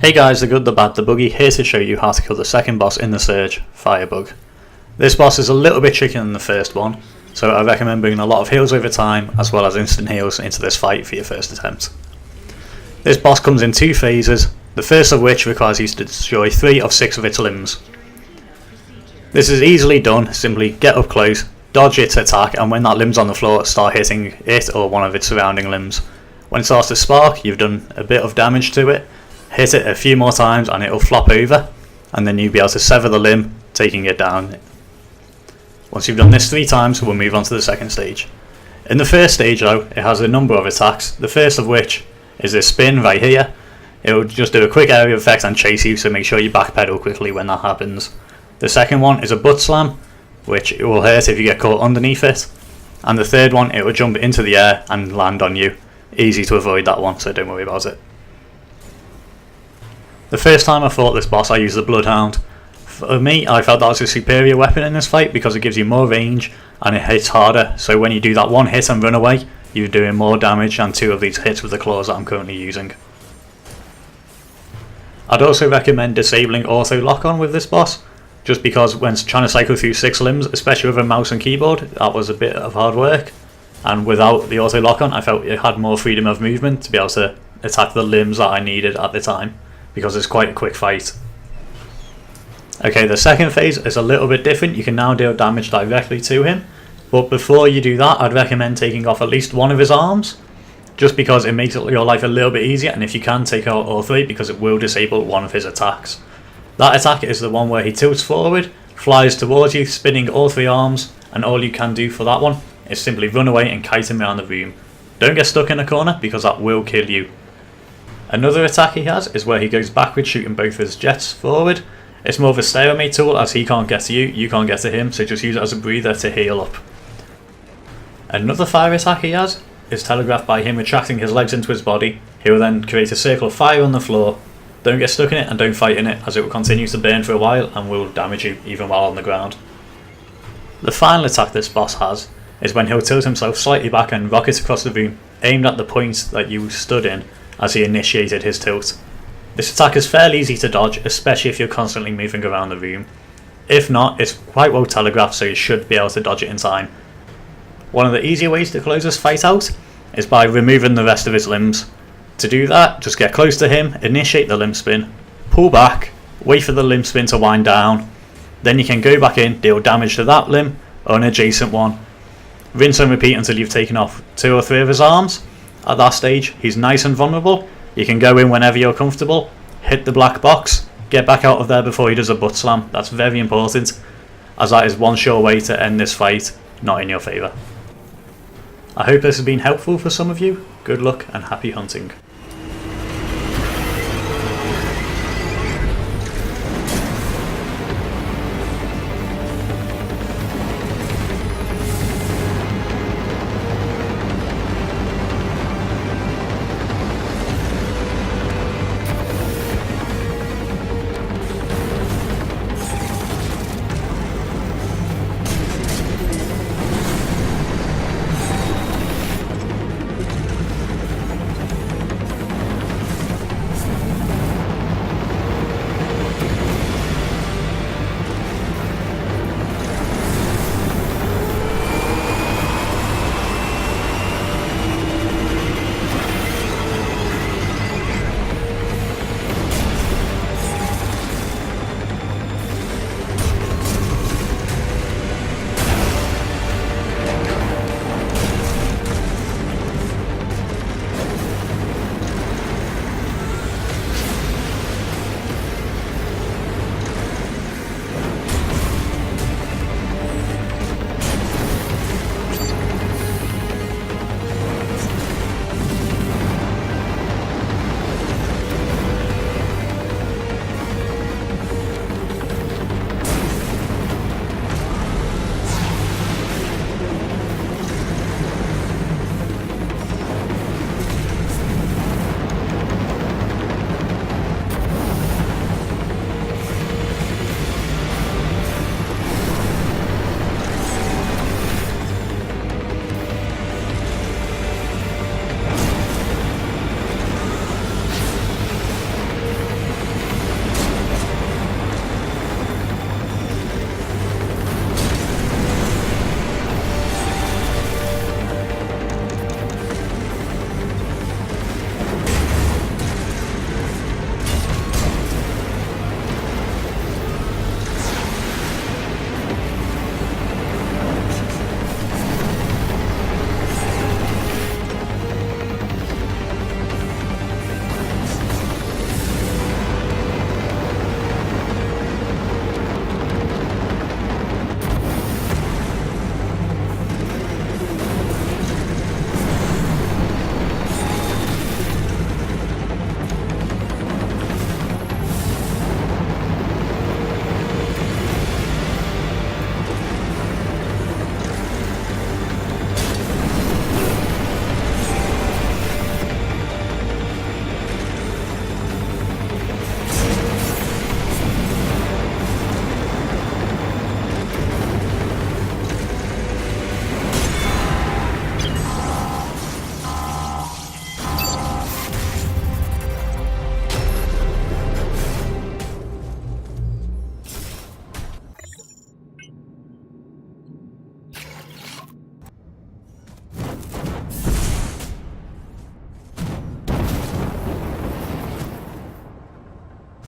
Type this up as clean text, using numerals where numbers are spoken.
Hey guys, the good, the bad, the buggy, here to show you how to kill the second boss in the Surge, Firebug. This boss is a little bit trickier than the first one, so I recommend bringing a lot of heals over time as well as instant heals into this fight for your first attempt. This boss comes in two phases, the first of which requires you to destroy 3 of 6 of its limbs. This is easily done, simply get up close, dodge its attack, and when that limb's on the floor, start hitting it or one of its surrounding limbs. When it starts to spark, you've done a bit of damage to it. Hit it a few more times and it'll flop over, and then you'll be able to sever the limb, taking it down. Once you've done this 3 times, we'll move on to the second stage. In the first stage though, it has a number of attacks, the first of which is this spin right here. It will just do a quick area effect and chase you, so make sure you backpedal quickly when that happens. The second one is a butt slam, which it will hurt if you get caught underneath it. And the third one, it will jump into the air and land on you. Easy to avoid that one, so don't worry about it. The first time I fought this boss I used the Bloodhound. For me, I felt that was a superior weapon in this fight because it gives you more range and it hits harder, so when you do that one hit and run away, you're doing more damage than 2 of these hits with the claws that I'm currently using. I'd also recommend disabling auto lock on with this boss, just because when trying to cycle through 6 limbs, especially with a mouse and keyboard, that was a bit of hard work, and without the auto lock on I felt it had more freedom of movement to be able to attack the limbs that I needed at the time, because it's quite a quick fight. Okay, the second phase is a little bit different. You can now deal damage directly to him, but before you do that I'd recommend taking off at least one of his arms, just because it makes your life a little bit easier, and if you can, take out all 3 because it will disable one of his attacks. That attack is the one where he tilts forward, flies towards you, spinning all 3 arms, and all you can do for that one is simply run away and kite him around the room. Don't get stuck in a corner because that will kill you. Another attack he has is where he goes backwards, shooting both his jets forward. It's more of a stalemate tool, as he can't get to you, you can't get to him, so just use it as a breather to heal up. Another fire attack he has is telegraphed by him retracting his legs into his body. He will then create a circle of fire on the floor. Don't get stuck in it and don't fight in it, as it will continue to burn for a while and will damage you even while on the ground. The final attack this boss has is when he'll tilt himself slightly back and rocket across the room, aimed at the point that you stood in as he initiated his tilt. This attack is fairly easy to dodge, especially if you're constantly moving around the room. If not, it's quite well telegraphed, so you should be able to dodge it in time. One of the easier ways to close this fight out is by removing the rest of his limbs. To do that, just get close to him, initiate the limb spin, pull back, wait for the limb spin to wind down, then you can go back in, deal damage to that limb or an adjacent one. Rinse and repeat until you've taken off 2 or 3 of his arms. At that stage, he's nice and vulnerable. You can go in whenever you're comfortable, hit the black box, get back out of there before he does a butt slam. That's very important, as that is one sure way to end this fight not in your favour. I hope this has been helpful for some of you. Good luck and happy hunting.